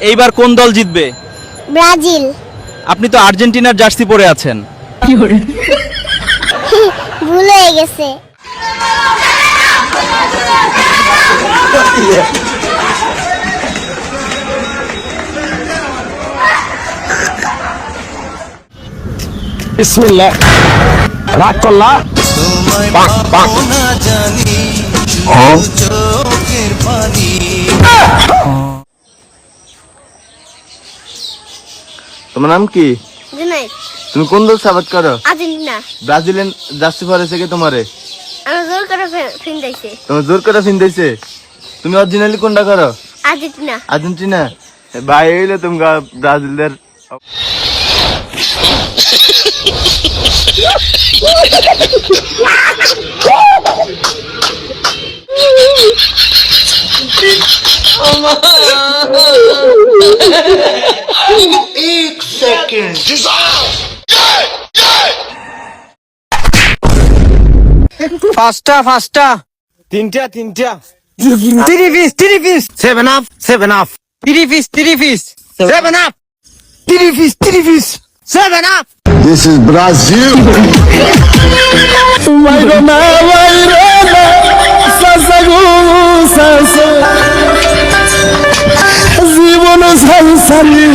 এইবার কোন দল জিতবে? ব্রাজিল। আপনি তো আর্জেন্টিনার জার্সি পরে আছেন। ভুল হয়ে গেছে। বিসমিল্লাহ। রাগ করলা? পাক পাক। তোমার নাম কি? জুনাইদ। তুমি কোন দল সাপোর্ট করো? আর্জেন্টিনা। ব্রাজিলিয়ান জার্সি পরেছে কি তোমারে? আমার জোর করে ফিন্দাইছে। তোমার জোর করে ফিন্দাইছে। তুমি অরিজিনালি কোনটা করো? আর্জেন্টিনা। আর্জেন্টিনা। ভাই হইলে তুমি ব্রাজিলের एक सेकंड ফাস্টা তিনটা 3 piece 7 up 3 piece 7 up 3 piece 7 up. This is Brazil. জীবন সংসারী